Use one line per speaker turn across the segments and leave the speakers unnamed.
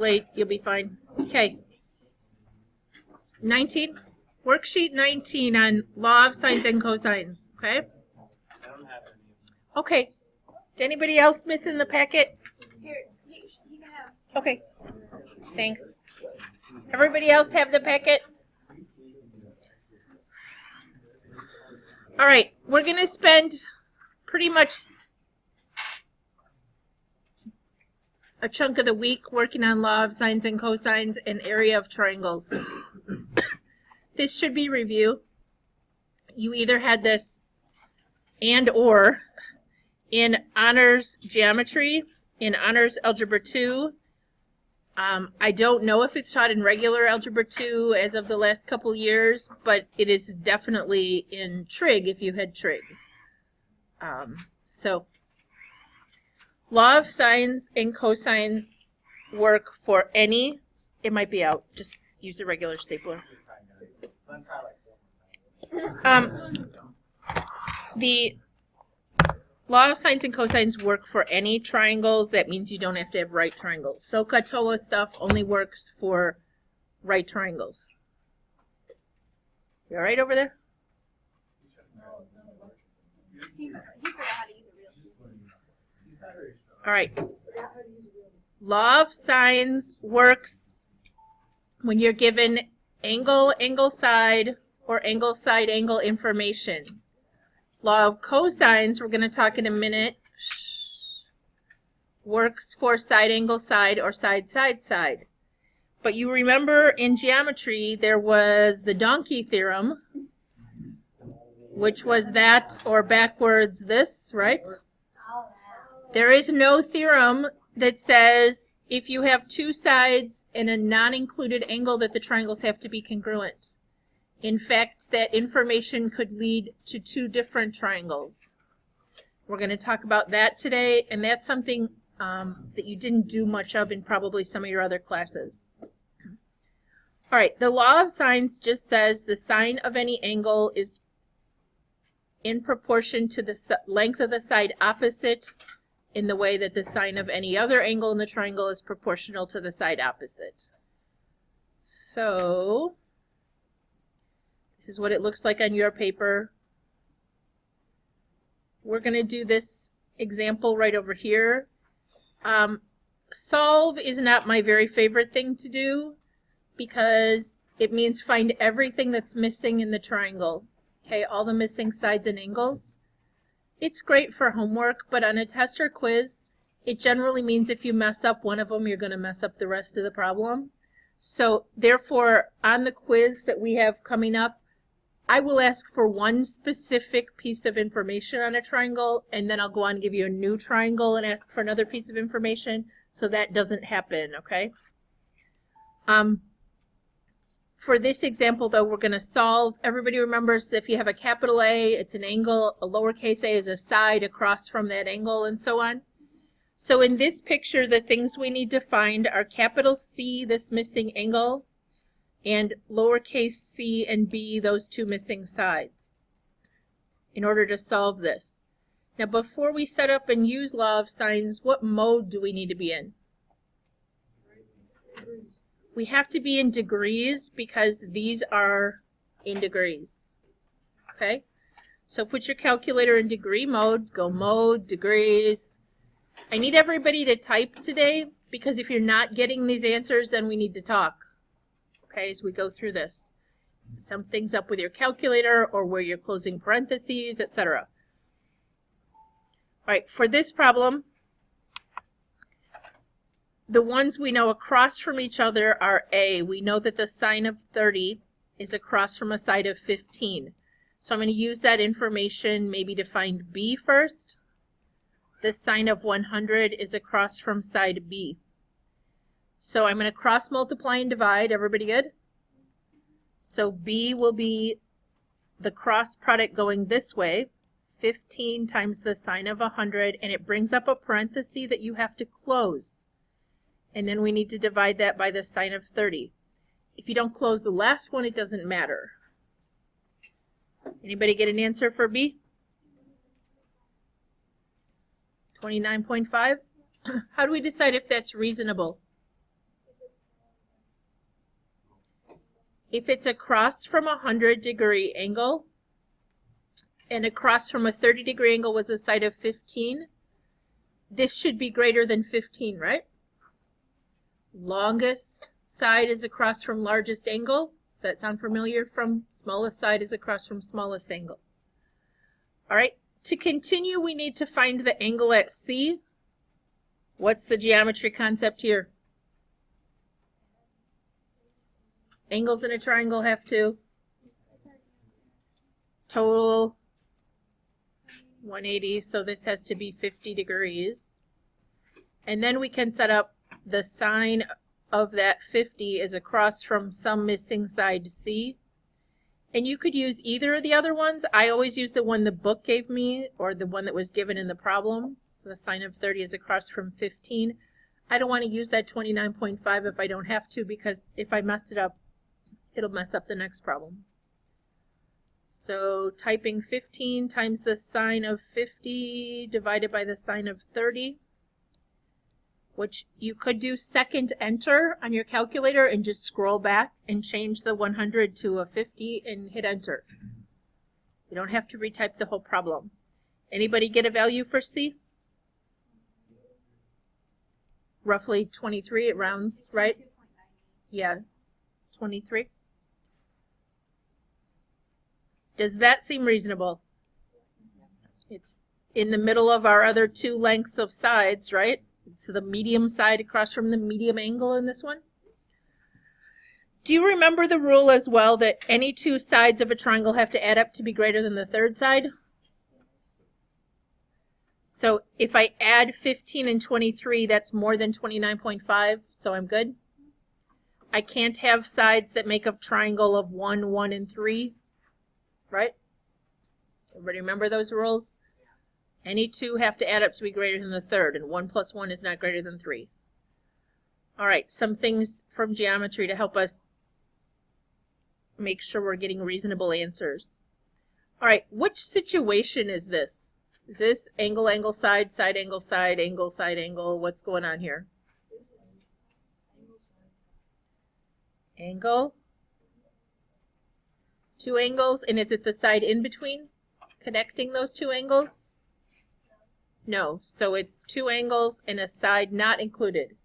late, you'll be fine. Okay. 19, worksheet 19 on law of sines and cosines. Okay. Okay. Did anybody else miss in the packet?
Here, you can have.
Okay. Thanks. Everybody else have the packet? All right. We're going to spend pretty much a chunk of the week working on law of sines and cosines and area of triangles. This should be review. You either had this and or in honors geometry, in honors algebra 2. I don't know if it's taught in regular algebra 2 as of the last couple years, but it is definitely in trig if you had trig. So law of sines and cosines work for any, it might be out, just use a regular stapler. The law of sines and cosines work for any triangles. That means you don't have to have right triangles. SOHCAHTOA stuff only works for right triangles. You all right over there?
He forgot how to use a real.
All right. Law of sines works when you're given angle, angle side, or angle side angle information. Law of cosines, we're going to talk in a minute, works for side angle side or side side side. But you remember in geometry there was the donkey theorem, which was that or backwards this, right? There is no theorem that says if you have two sides and a non-included angle that the triangles have to be congruent. In fact, that information could lead to two different triangles. We're going to talk about that today, and that's something that you didn't do much of in probably some of your other classes. All right, the law of sines just says the sine of any angle is in proportion to the length of the side opposite in the way that the sine of any other angle in the triangle is proportional to the side opposite. So this is what it looks like on your paper. We're going to do this example right over here. Solve is not my very favorite thing to do because it means find everything that's missing in the triangle. Okay, all the missing sides and angles. It's great for homework, but on a test or quiz, it generally means if you mess up one of them, you're going to mess up the rest of the problem. So therefore, on the quiz that we have coming up, I will ask for one specific piece of information on a triangle, and then I'll go on and give you a new triangle and ask for another piece of information, so that doesn't happen, okay? For this example, though, we're going to solve. Everybody remembers that if you have a capital A, it's an angle, a lowercase a is a side across from that angle, and so on. So in this picture, the things we need to find are capital C, this missing angle, and lowercase c and b, those two missing sides, in order to solve this. Now, before we set up and use law of sines, what mode do we need to be in? We have to be in degrees because these are in degrees. Okay? So put your calculator in degree mode, go mode, degrees. I need everybody to type today because if you're not getting these answers, then we need to talk. Okay, as we go through this. Sum things up with your calculator or where you're closing parentheses, etc. All right, for this problem, the ones we know across from each other are A. We know that the sine of 30 is across from a side of 15. So I'm going to use that information maybe to find B first. The sine of 100 is across from side B. So I'm going to cross multiply and divide. Everybody good? So B will be the cross product going this way, 15 times the sine of 100, and it brings up a parenthesis that you have to close. And then we need to divide that by the sine of 30. If you don't close the last one, it doesn't matter. Anybody get an answer for B? 29.5? How do we decide if that's reasonable? if it's across from a 100-degree angle and across from a 30-degree angle was a side of 15, this should be greater than 15, right? Longest side is across from largest angle. Does that sound familiar? From smallest side is across from smallest angle. All right, to continue, we need to find the angle at C. What's the geometry concept here? Angles in a triangle have to total 180, so this has to be 50 degrees. And then we can set up the sine of that 50 is across from some missing side C. And you could use either of the other ones. I always use the one the book gave me, or the one that was given in the problem. The sine of 30 is across from 15. I don't want to use that 29.5 if I don't have to, because if I messed it up, it'll mess up the next problem. So typing 15 times the sine of 50 divided by the sine of 30, which you could do second enter on your calculator and just scroll back and change the 100 to a 50 and hit enter. You don't have to retype the whole problem. Anybody get a value for C? Roughly 23, it rounds, right? Yeah, 23. Does that seem reasonable? It's in the middle of our other two lengths of sides, right? It's the medium side across from the medium angle in this one. Do you remember the rule as well that any two sides of a triangle have to add up to be greater than the third side? So if I add 15 and 23, that's more than 29.5, so I'm good. I can't have sides that make a triangle of 1, 1, and 3, right? Everybody remember those rules? Any two have to add up to be greater than the third, and 1 plus 1 is not greater than 3. All right, some things from geometry to help us make sure we're getting reasonable answers. All right, which situation is this? Is this angle, angle, side, side, angle, side, angle, side, angle? What's going on here? Angle. Two angles, and is it the side in between connecting those two angles? No, so it's two angles and a side not included.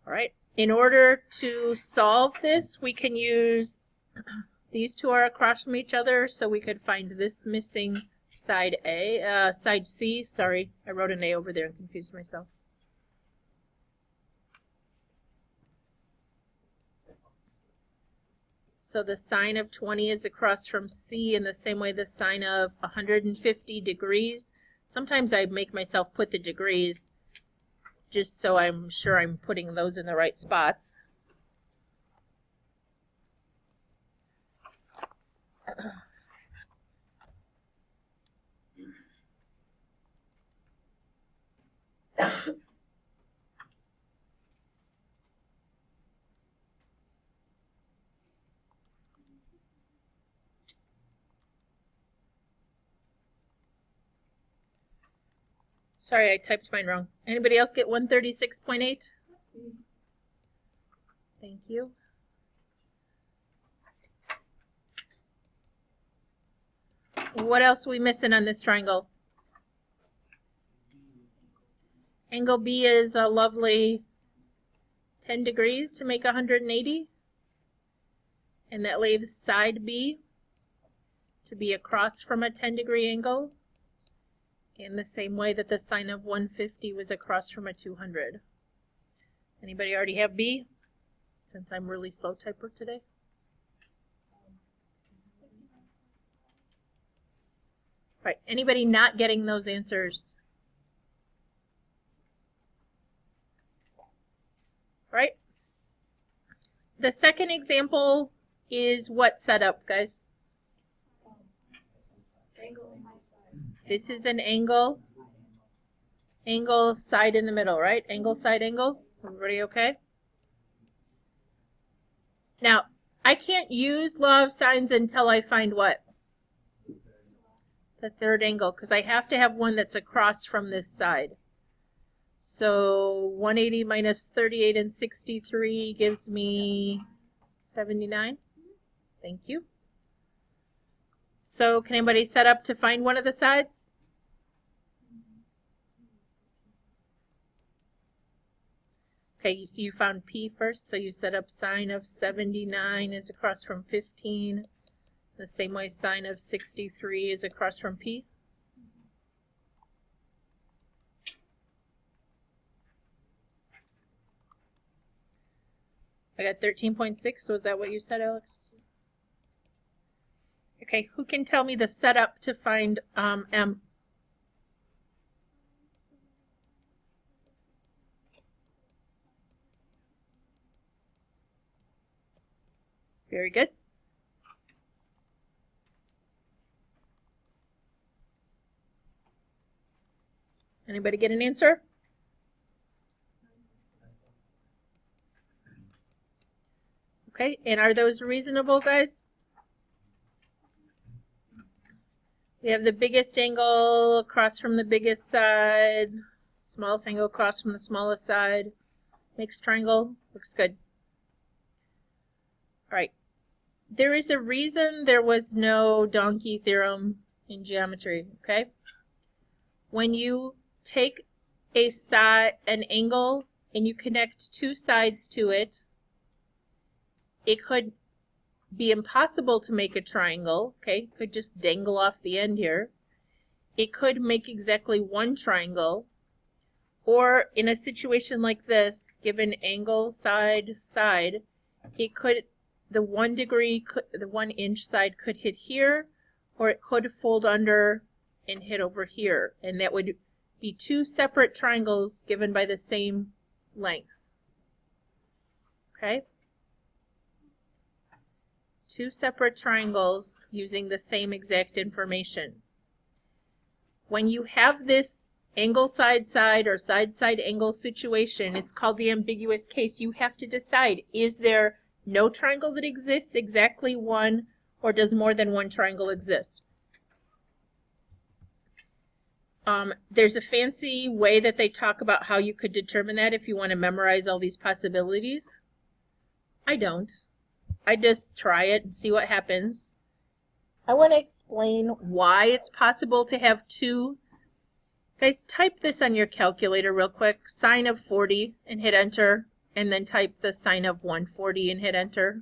All right, in order to solve this, we can use, these two are across from each other, so we could find this missing side A, side C, sorry, I wrote an A over there and confused myself. So the sine of 20 is across from C in the same way the sine of 150 degrees. Sometimes I make myself put the degrees just so I'm sure I'm putting those in the right spots. Sorry, I typed mine wrong. Anybody else get 136.8? Thank you. What else are we missing on this triangle? Angle B is a lovely 10 degrees to make 180. And that leaves side B to be across from a 10-degree angle, in the same way that the sine of 150 was across from a 200. Anybody already have B? Since I'm really slow typer today. Right, anybody not getting those answers? Right? The second example is what setup, guys? This is an angle, angle, side in the middle, right? Angle, side, angle. Everybody okay? Now, I can't use law of sines until I find what? The third angle, because I have to have one that's across from this side. So 180 minus 38 and 63 gives me 79. Thank you. So can anybody set up to find one of the sides? Okay, so you found P first, so you set up sine of 79 is across from 15. The same way sine of 63 is across from P. I got 13.6, so is that what you said, Alex? Okay, who can tell me the setup to find M? Very good. Anybody get an answer? Okay, and are those reasonable, guys? We have the biggest angle across from the biggest side, smallest angle across from the smallest side. Mixed triangle, looks good. All right. There is a reason there was no donkey theorem in geometry, okay? When you take an angle and you connect two sides to it, it could be impossible to make a triangle, okay? It could just dangle off the end here. It could make exactly one triangle, or in a situation like this, given angle side, it could, the 1 inch side could hit here, or it could fold under and hit over here, and that would be two separate triangles given by the same length. Okay? Two separate triangles using the same exact information. When you have this angle side or side angle situation, it's called the ambiguous case. You have to decide, is there no triangle that exists, exactly one, or does more than one triangle exist? There's a fancy way that they talk about how you could determine that if you want to memorize all these possibilities. I don't. I just try it and see what happens. I want to explain why it's possible to have two. Guys, type this on your calculator real quick. Sine of 40 and hit enter. And then type the sine of 140 and hit enter.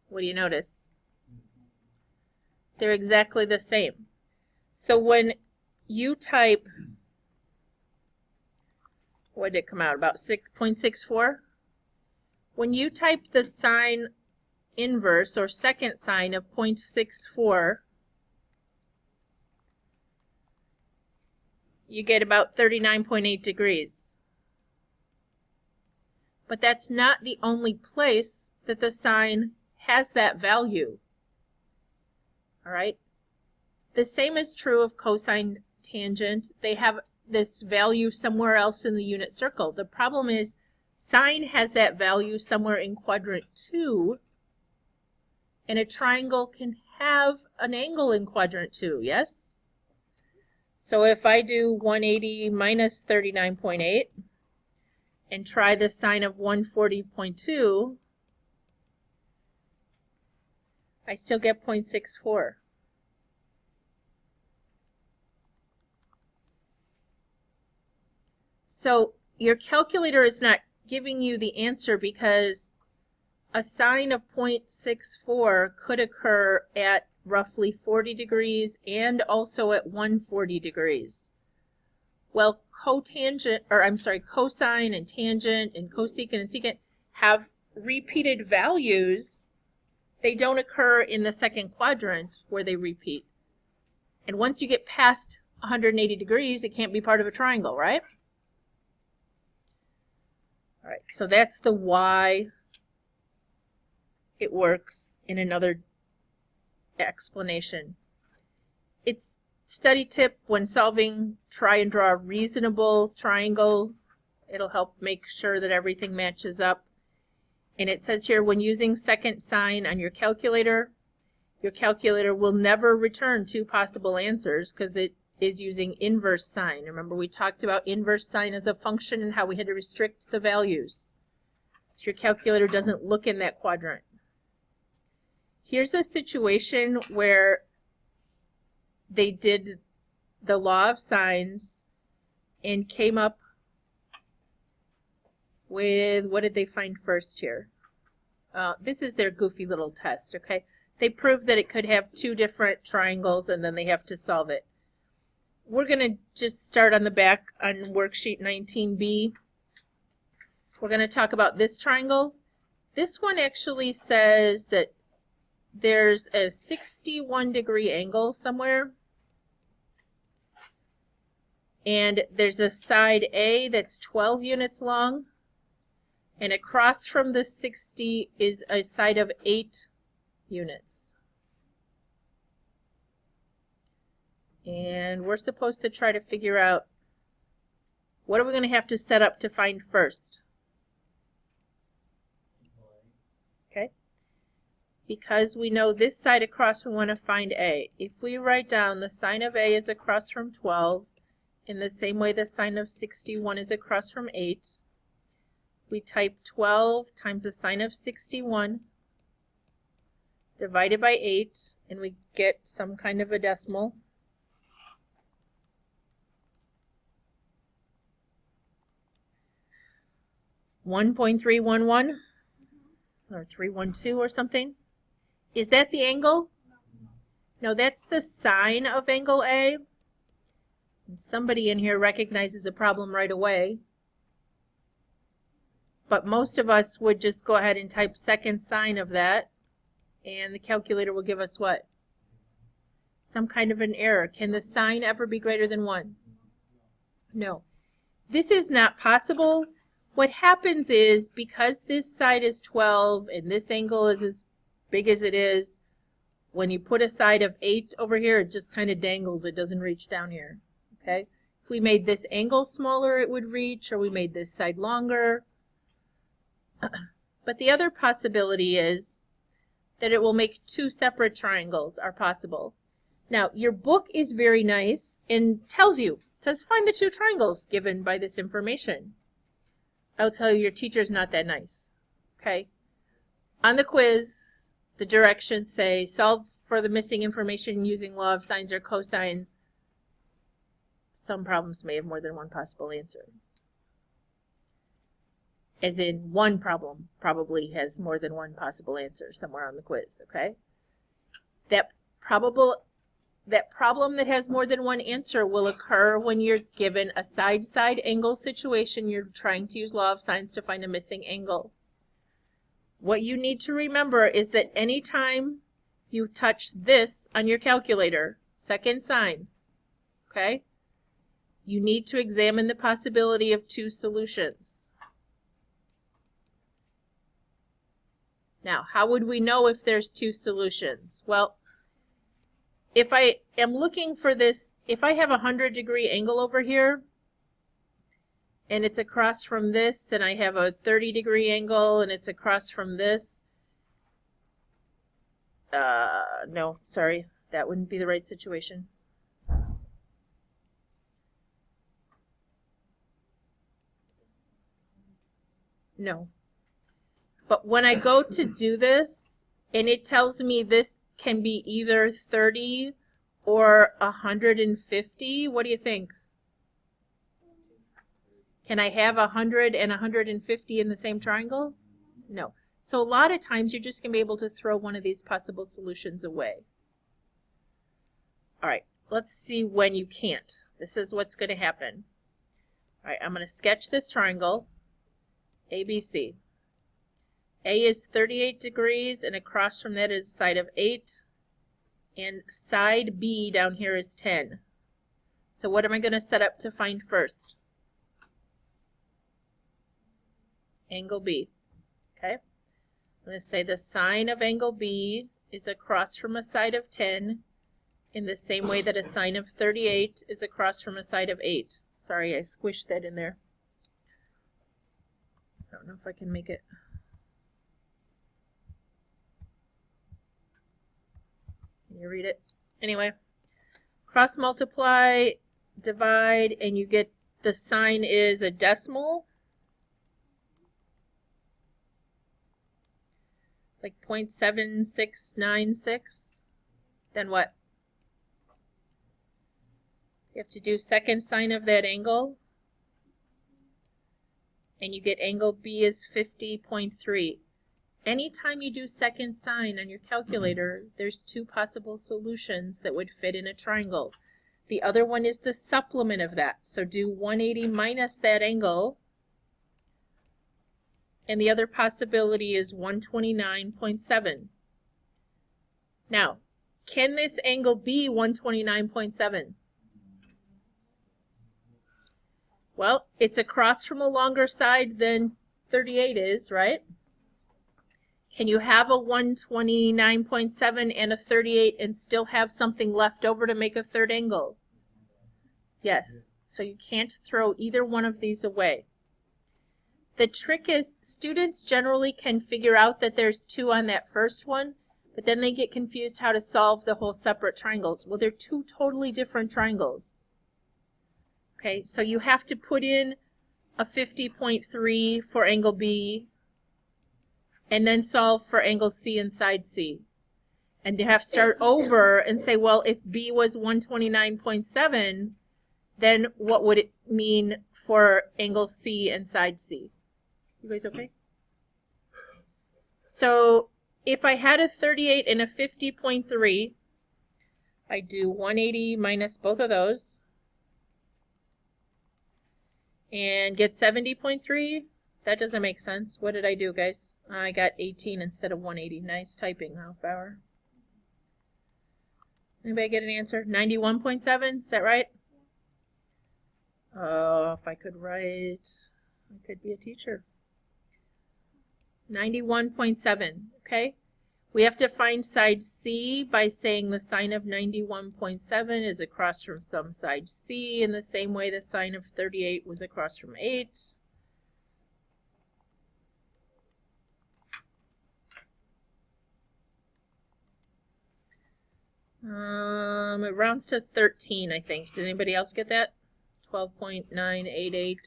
What do you notice? They're exactly the same. So when you type, what did it come out? About 6.64? When you type the sine inverse or second sine of 0.64, you get about 39.8 degrees. But that's not the only place that the sine has that value. All right? The same is true of cosine tangent. They have this value somewhere else in the unit circle. The problem is sine has that value somewhere in quadrant 2, and a triangle can have an angle in quadrant 2, yes? So if I do 180 minus 39.8 and try the sine of 140.2, I still get 0.64. So your calculator is not giving you the answer because a sine of 0.64 could occur at roughly 40 degrees and also at 140 degrees. Well, cosine and tangent and cosecant and secant have repeated values. They don't occur in the second quadrant where they repeat. And once you get past 180 degrees, it can't be part of a triangle, right? All right, so that's the why it works in another explanation. It's study tip when solving, try and draw a reasonable triangle. It'll help make sure that everything matches up. And it says here, when using second sine on your calculator will never return two possible answers because is using inverse sine. Remember, we talked about inverse sine as a function and how we had to restrict the values. So your calculator doesn't look in that quadrant. Here's a situation where they did the law of sines and came up with, what did they find first here? This is their goofy little test, okay? They proved that it could have two different triangles and then they have to solve it. We're going to just start on the back on worksheet 19B. We're going to talk about this triangle. This one actually says that there's a 61-degree angle somewhere. And there's a side A that's 12 units long. And across from the 60 is a side of 8 units. And we're supposed to try to figure out what are we going to have to set up to find first. Okay? Because we know this side across, we want to find A. If we write down the sine of A is across from 12, in the same way the sine of 61 is across from 8, we type 12 times the sine of 61 divided by 8, and we get some kind of a decimal. .311 or 312 or something. Is that the angle? No, that's the sine of angle A. And somebody in here recognizes a problem right away. But most of us would just go ahead and type second sine of that, and the calculator will give us what? Some kind of an error. Can the sine ever be greater than 1? No. This is not possible. What happens is, because this side is 12 and this angle is as big as it is, when you put a side of 8 over here, it just kind of dangles. It doesn't reach down here. Okay? If we made this angle smaller, it would reach, or we made this side longer. But the other possibility is that it will make two separate triangles are possible. Now, your book is very nice and tells you, says find the two triangles given by this information. I'll tell you, your teacher's not that nice. Okay? On the quiz, the directions say solve for the missing information using law of sines or cosines. Some problems may have more than one possible answer. As in, one problem probably has more than one possible answer somewhere on the quiz, okay? That problem that has more than one answer will occur when you're given a side-side angle situation. You're trying to use law of sines to find a missing angle. What you need to remember is that anytime you touch this on your calculator, second sine, okay, you need to examine the possibility of two solutions. Now, how would we know if there's two solutions? Well, if I am looking for this, if I have a 100-degree angle over here, and it's across from this, and I have a 30-degree angle, and it's across from this, no, sorry, that wouldn't be the right situation. No. But when I go to do this, and it tells me this can be either 30 or 150, what do you think? Can I have 100 and 150 in the same triangle? No. So a lot of times you're just going to be able to throw one of these possible solutions away. All right, let's see when you can't. This is what's going to happen. All right, I'm going to sketch this triangle, ABC. A is 38 degrees, and across from that is a side of 8, and side B down here is 10. So what am I going to set up to find first? Angle B. Okay? I'm going to say the sine of angle B is across from a side of 10 in the same way that a sine of 38 is across from a side of 8. Sorry, I squished that in there. I don't know if I can make it. Can you read it? Anyway, Cross multiply, divide, and you get the sign is a decimal. Like 0.7696. Then what? You have to do second sine of that angle. And you get angle B is 50.3. Anytime you do second sine on your calculator, there's two possible solutions that would fit in a triangle. The other one is the supplement of that. So do 180 minus that angle. And the other possibility is 129.7. Now, can this angle be 129.7? Well, it's across from a longer side than 38 is, right? Can you have a 129.7 and a 38 and still have something left over to make a third angle? Yes. So you can't throw either one of these away. The trick is students generally can figure out that there's 2 on that first one, but then they get confused how to solve the whole separate triangles. Well, they're 2 totally different triangles. Okay, so you have to put in a 50.3 for angle B, and then solve for angle C and side C. And you have to start over and say, well, if B was 129.7, then what would it mean for angle C and side C? You guys okay? So if I had a 38 and a 50.3, I do 180 minus both of those and get 70.3. That doesn't make sense. What did I do, guys? I got 18 instead of 180. Nice typing, Ralph Bauer. Anybody get an answer? 91.7, is that right? Oh, if I could write, I could be a teacher. 91.7, okay? We have to find side C by saying the sine of 91.7 is across from some side C in the same way the sine of 38 was across from 8. It rounds to 13, I think. Did anybody else get that? 12.988.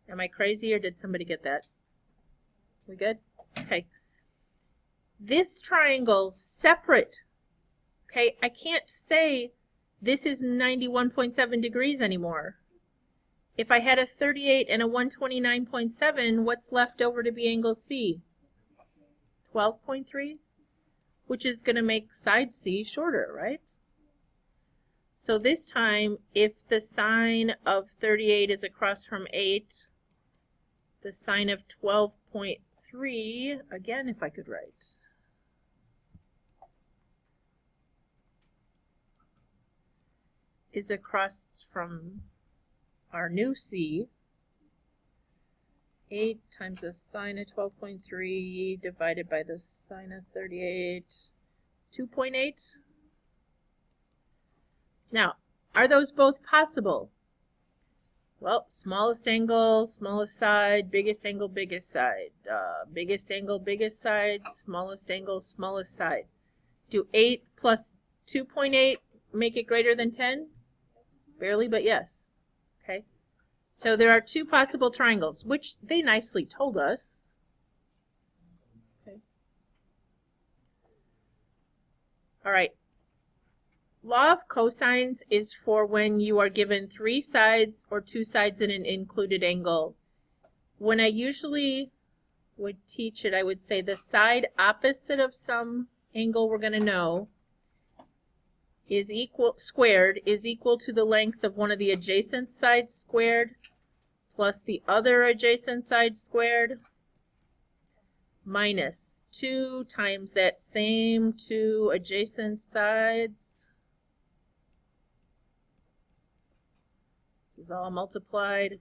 Am I crazy or did somebody get that? We good? Okay. This triangle separate. Okay, I can't say this is 91.7 degrees anymore. If I had a 38 and a 129.7, what's left over to be angle C? 12.3, which is going to make side C shorter, right? So this time, if the sine of 38 is across from 8, the sine of 12.3, again, if I could write, is across from our new C. 8 times the sine of 12.3 divided by the sine of 38, 2.8. Now, are those both possible? Well, smallest angle, smallest side, biggest angle, biggest side. Biggest angle, biggest side, smallest angle, smallest side. Do 8 plus 2.8 make it greater than 10? Barely, but yes. Okay. So there are 2 possible triangles, which they nicely told us. Okay. All right. Law of cosines is for when you are given 3 sides or 2 sides in an included angle. When I usually would teach it, I would say the side opposite of some angle we're going to know is squared is equal to the length of one of the adjacent sides squared plus the other adjacent side squared minus 2 times that same 2 adjacent sides. This is all multiplied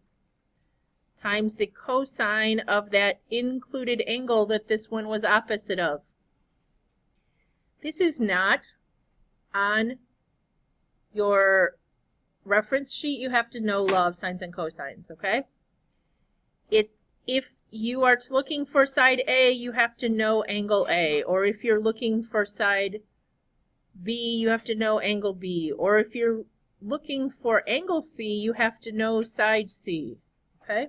times the cosine of that included angle that this one was opposite of. This is not on your reference sheet. You have to know law of sines and cosines, okay? If you are looking for side A, you have to know angle A. Or if you're looking for side B, you have to know angle B. Or if you're looking for angle C, you have to know side C. Okay?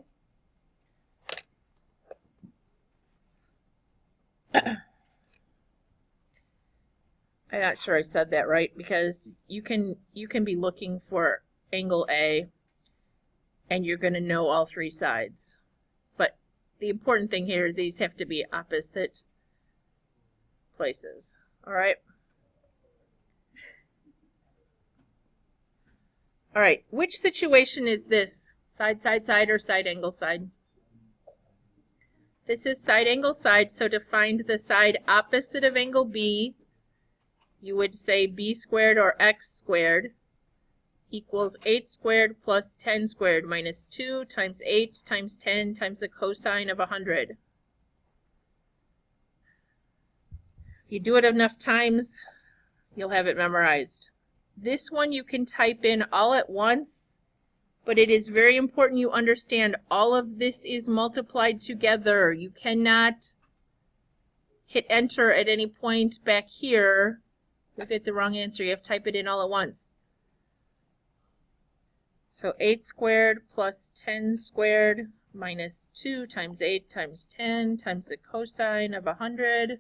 I'm not sure I said that right, because you can be looking for angle A and you're going to know all three sides. But the important thing here, these have to be opposite places. All right? All right, which situation is this? Side, side, side, or side angle side? This is side angle side, so to find the side opposite of angle B, you would say b squared or x squared equals 8 squared plus 10 squared minus 2 times 8 times 10 times the cosine of 100. You do it enough times, you'll have it memorized. This one you can type in all at once, but it is very important you understand all of this is multiplied together. You cannot hit enter at any point back here. You'll get the wrong answer. You have to type it in all at once. So 8 squared plus 10 squared minus 2 times 8 times 10 times the cosine of 100.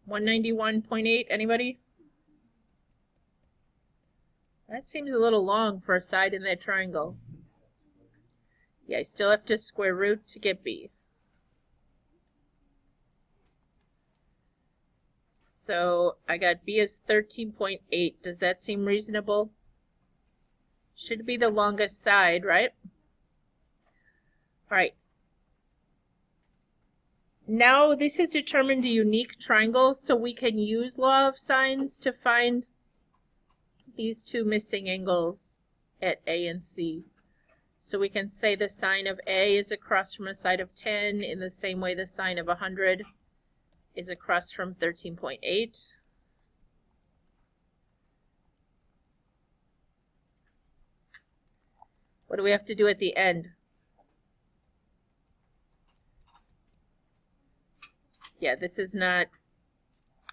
191.8, anybody? That seems a little long for a side in that triangle. Yeah, I still have to square root to get b. So I got b is 13.8. Does that seem reasonable? Should be the longest side, right? All right. Now this has determined a unique triangle, so we can use law of sines to find these two missing angles at A and C. So we can say the sine of A is across from a side of 10 in the same way the sine of 100 is across from 13.8. What do we have to do at the end? Yeah, this is not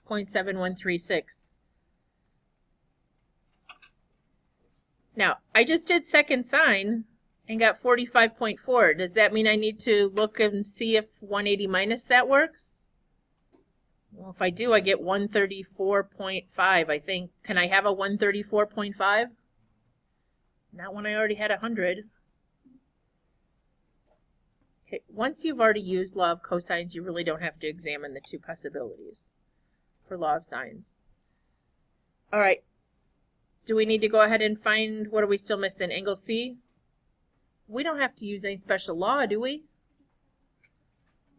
0.7136. Now, I just did second sine and got 45.4. Does that mean I need to look and see if 180 minus that works? Well, if I do, I get 134.5, I think. Can I have a 134.5? Not when I already had 100. Okay, once you've already used law of cosines, you really don't have to examine the two possibilities for law of sines. All right. Do we need to go ahead and find, what are we still missing? Angle C? We don't have to use any special law, do we?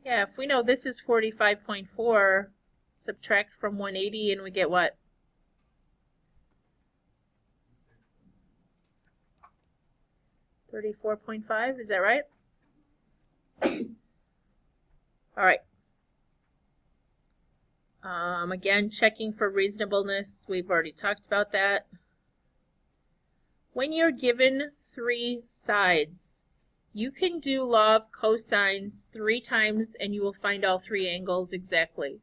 Yeah, if we know this is 45.4, subtract from 180 and we get what? $34.5, is that right? All right. Again, checking for reasonableness. We've already talked about that. When you're given three sides, you can do law of cosines 3 times and you will find all three angles exactly.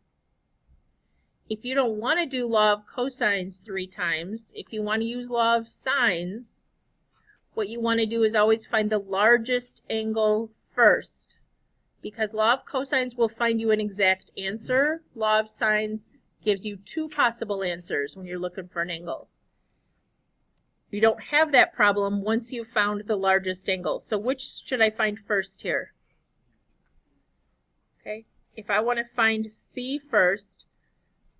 If you don't want to do law of cosines 3 times, if you want to use law of sines, what you want to do is always find the largest angle first, because law of cosines will find you an exact answer. Law of sines gives you 2 possible answers when you're looking for an angle. You don't have that problem once you've found the largest angle. So which should I find first here? Okay, if I want to find C first,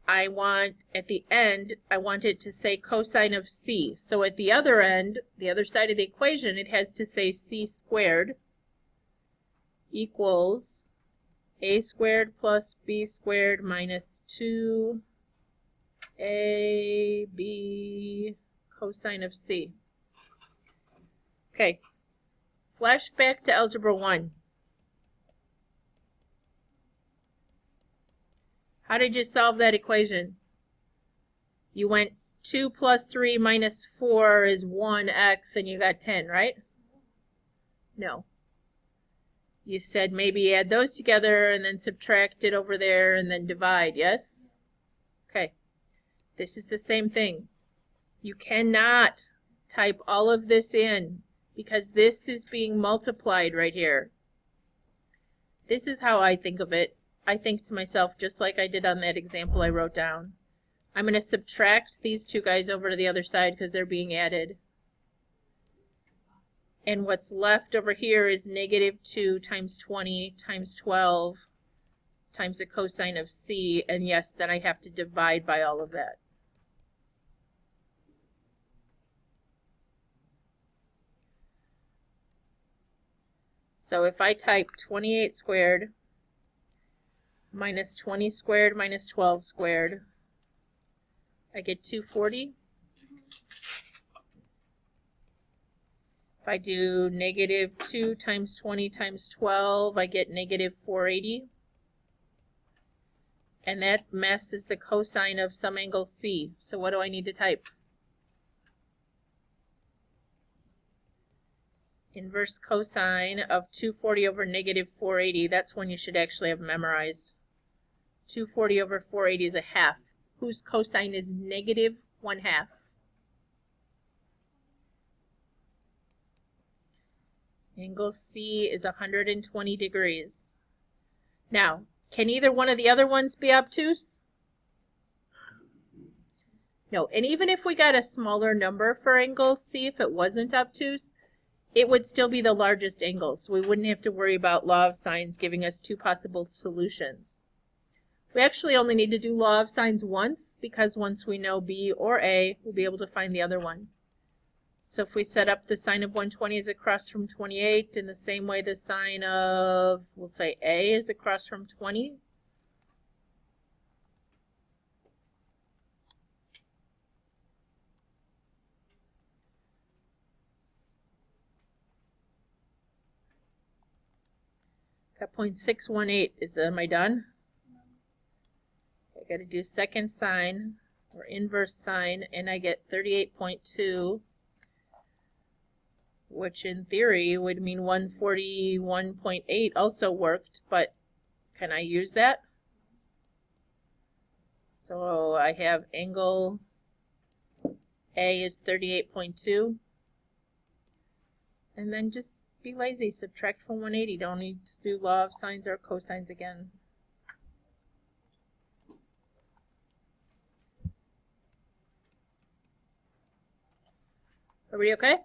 I want, at the end, I want it to say cosine of C. So at the other end, the other side of the equation, it has to say C squared equals A squared plus B squared minus 2AB cosine of C. Okay, flash back to Algebra 1. How did you solve that equation? You went 2 plus 3 minus 4 is 1x and you got 10, right? No. You said maybe add those together and then subtract it over there and then divide, yes? Okay. This is the same thing. You cannot type all of this in because this is being multiplied right here. This is how I think of it. I think to myself, just like I did on that example I wrote down, I'm going to subtract these two guys over to the other side because they're being added. And what's left over here is -2 times 20 times 12 times the cosine of c. And yes, then I have to divide by all of that. So if I type 28 squared minus 20 squared minus 12 squared, I get 240. If I do -2 times 20 times 12, I get -480. And that mess is the cosine of some angle C. So what do I need to type? Inverse cosine of 240 over -480. That's one you should actually have memorized. 240 over 480 is a half, whose cosine is -1/2. Angle C is 120 degrees. Now, can either one of the other ones be obtuse? No, and even if we got a smaller number for angle C, if it wasn't obtuse, it would still be the largest angle, so we wouldn't have to worry about law of sines giving us two possible solutions. We actually only need to do law of sines once, because once we know B or A, we'll be able to find the other one. So if we set up the sine of 120 is across from 28, in the same way the sine of, we'll say A is across from 20. Got 0.618, am I done? I got to do second sine, or inverse sine, and I get 38.2. Which in theory would mean 141.8 also worked, but can I use that? So I have angle A is 38.2, and then just be lazy, subtract from 180. Don't need to do law of sines or cosines again. Everybody okay?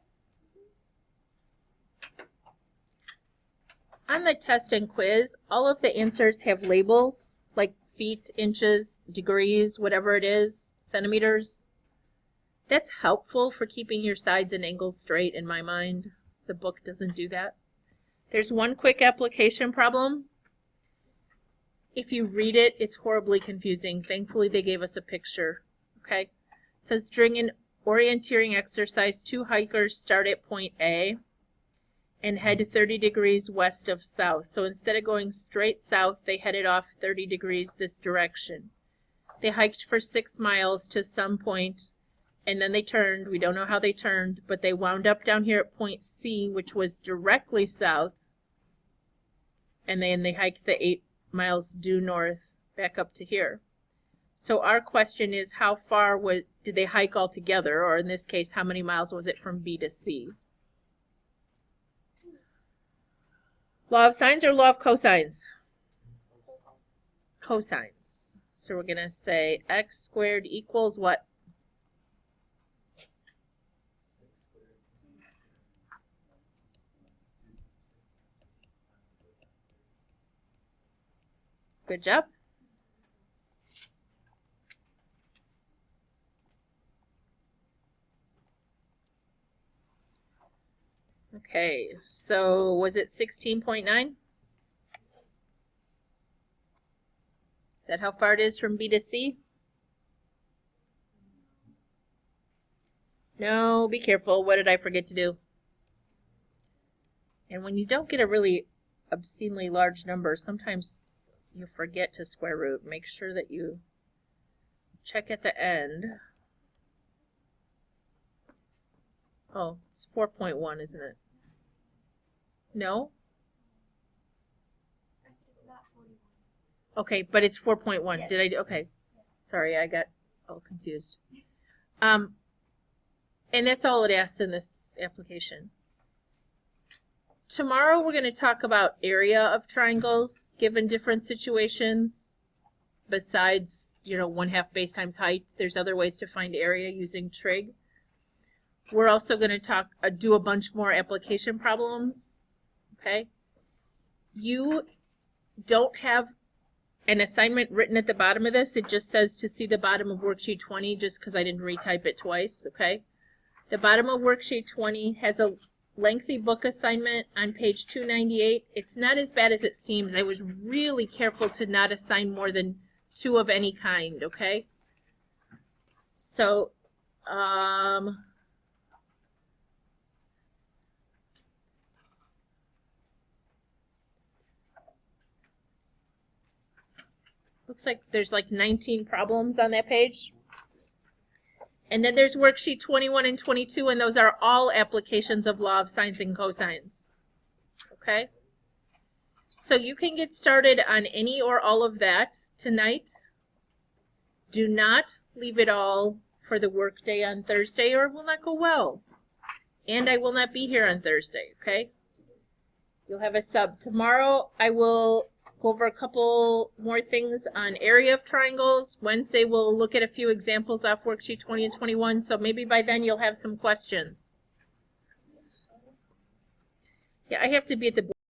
On the test and quiz, all of the answers have labels, like feet, inches, degrees, whatever it is, centimeters. That's helpful for keeping your sides and angles straight in my mind. The book doesn't do that. There's one quick application problem. If you read it, it's horribly confusing. Thankfully, they gave us a picture. Okay? It says, during an orienteering exercise, two hikers start at point A and head 30 degrees west of south. So instead of going straight south, they headed off 30 degrees this direction. They hiked for 6 miles to some point, and then they turned. We don't know how they turned, but they wound up down here at point C, which was directly south. And then they hiked the 8 miles due north back up to here. So our question is, how far did they hike all together? Or in this case, how many miles was it from B to C? Law of sines or law of cosines? Cosines. So we're going to say x squared equals what? Good job. Okay, so was it 16.9? Is that how far it is from B to C? No, be careful. What did I forget to do? And when you don't get a really obscenely large number, sometimes you forget to square root. Make sure that you check at the end. Oh, it's 4.1, isn't it? No? Okay, but it's 4.1.
Yes.
Did I? Okay. Sorry, I got all confused. And that's all it asks in this application. Tomorrow we're going to talk about area of triangles given different situations. Besides, 1/2 base times height, there's other ways to find area using trig. We're also going to do a bunch more application problems. Okay? You don't have an assignment written at the bottom of this. It just says to see the bottom of worksheet 20 just because I didn't retype it twice. Okay? The bottom of worksheet 20 has a lengthy book assignment on page 298. It's not as bad as it seems. I was really careful to not assign more than 2 of any kind, okay? So, looks like there's like 19 problems on that page. And then there's worksheet 21 and 22, and those are all applications of law of sines and cosines. Okay? So you can get started on any or all of that tonight. Do not leave it all for the work day on Thursday, or it will not go well. And I will not be here on Thursday, okay? You'll have a sub. Tomorrow I will go over a couple more things on area of triangles. Wednesday we'll look at a few examples off worksheet 20 and 21, so maybe by then you'll have some questions. Yeah, I have to be at the board